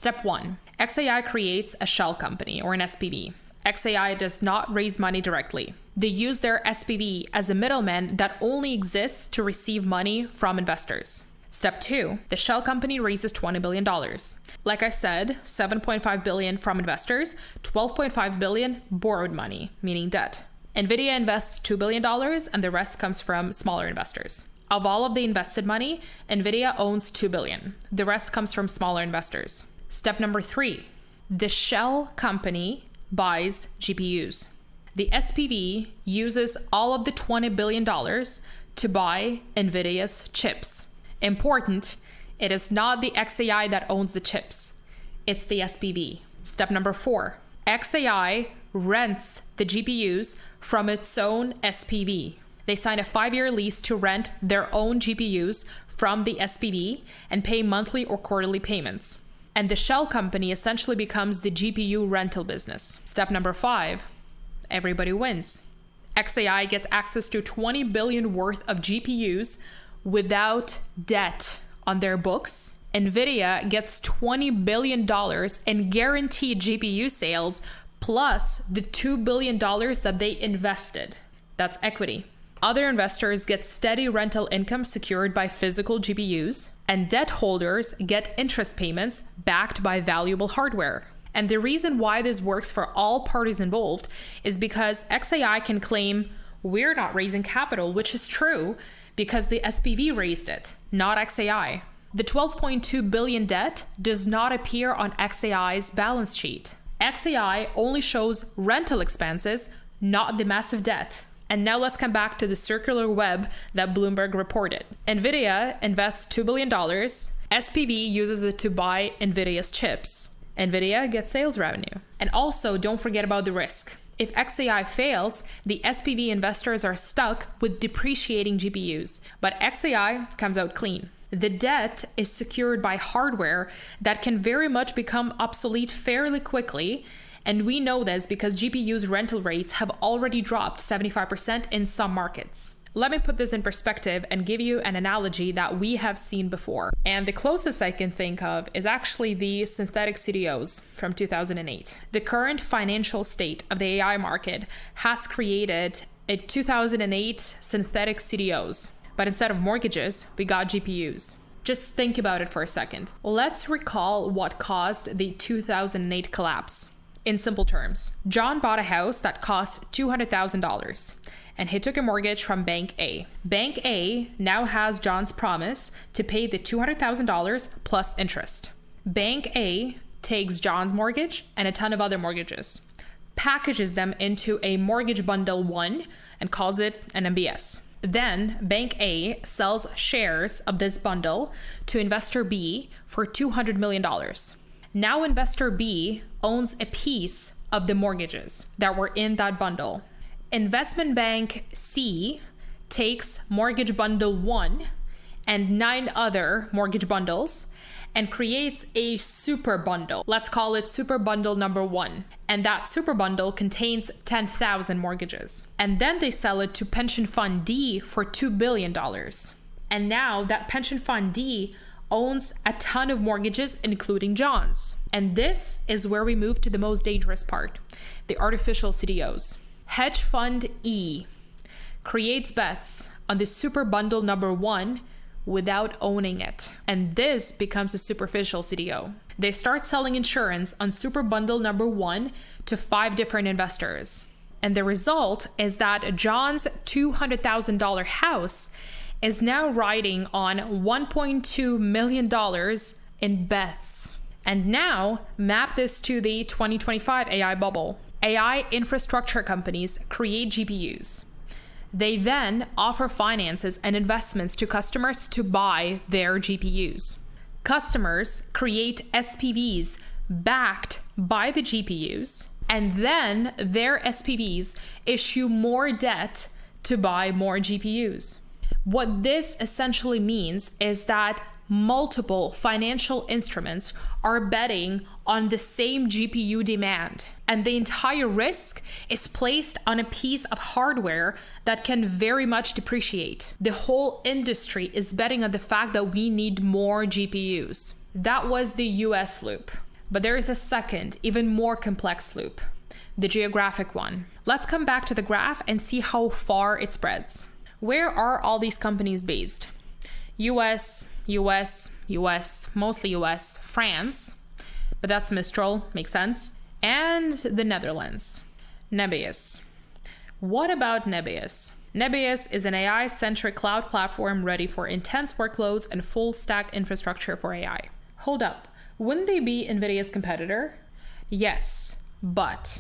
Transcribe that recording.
Step 1. XAI creates a shell company or an SPV. XAI does not raise money directly. They use their SPV as a middleman that only exists to receive money from investors. Step 2. The shell company raises $20 billion. Like I said, $7.5 billion from investors, $12.5 billion borrowed money, meaning debt. NVIDIA invests $2 billion and the rest comes from smaller investors. Of all of the invested money, NVIDIA owns $2 billion. The rest comes from smaller investors. Step number 3. The shell company buys GPUs. The SPV uses all of the $20 billion to buy NVIDIA's chips. Important, it is not the XAI that owns the chips. It's the SPV. Step number 4. XAI rents the GPUs from its own SPV. They sign a 5-year lease to rent their own GPUs from the SPV and pay monthly or quarterly payments. And the shell company essentially becomes the GPU rental business. Step number 5, everybody wins. XAI gets access to $20 billion worth of GPUs without debt on their books. NVIDIA gets $20 billion in guaranteed GPU sales plus the $2 billion that they invested. That's equity. Other investors get steady rental income secured by physical GPUs, and debt holders get interest payments backed by valuable hardware. And the reason why this works for all parties involved is because XAI can claim, we're not raising capital, which is true because the SPV raised it, not XAI. The $12.2 billion debt does not appear on XAI's balance sheet. XAI only shows rental expenses, not the massive debt. And now let's come back to the circular web that Bloomberg reported. NVIDIA invests $2 billion. SPV uses it to buy NVIDIA's chips. NVIDIA gets sales revenue. And also, don't forget about the risk. If XAI fails, the SPV investors are stuck with depreciating GPUs, but XAI comes out clean. The debt is secured by hardware that can very much become obsolete fairly quickly. And we know this because GPU's rental rates have already dropped 75% in some markets. Let me put this in perspective and give you an analogy that we have seen before. And the closest I can think of is actually the synthetic CDOs from 2008. The current financial state of the AI market has created a 2008 synthetic CDOs. But instead of mortgages, we got GPUs. Just think about it for a second. Let's recall what caused the 2008 collapse. In simple terms, John bought a house that cost $200,000 and he took a mortgage from Bank A. Bank A now has John's promise to pay the $200,000 plus interest. Bank A takes John's mortgage and a ton of other mortgages, packages them into a mortgage bundle 1 and calls it an MBS. Then Bank A sells shares of this bundle to investor B for $200 million. Now investor B owns a piece of the mortgages that were in that bundle. Investment bank C takes mortgage bundle 1 and 9 other mortgage bundles and creates a super bundle. Let's call it super bundle number 1. And that super bundle contains 10,000 mortgages. And then they sell it to pension fund D for $2 billion. And now that pension fund D owns a ton of mortgages, including John's. And this is where we move to the most dangerous part, the artificial CDOs. Hedge fund E creates bets on the super bundle number 1 without owning it. And this becomes a superficial CDO. They start selling insurance on super bundle number 1 to 5 different investors. And the result is that John's $200,000 house is now riding on $1.2 million in bets. And now map this to the 2025 AI bubble. AI infrastructure companies create GPUs. They then offer finances and investments to customers to buy their GPUs. Customers create SPVs backed by the GPUs, and then their SPVs issue more debt to buy more GPUs. What this essentially means is that multiple financial instruments are betting on the same GPU demand, and the entire risk is placed on a piece of hardware that can very much depreciate. The whole industry is betting on the fact that we need more GPUs. That was the US loop. But there is a second, even more complex loop, the geographic one. Let's come back to the graph and see how far it spreads. Where are all these companies based? US, mostly US, France, but that's Mistral, makes sense, and the Netherlands. Nebius. What about Nebius? Nebius is an AI-centric cloud platform ready for intense workloads and full-stack infrastructure for AI. Hold up, wouldn't they be NVIDIA's competitor? Yes, but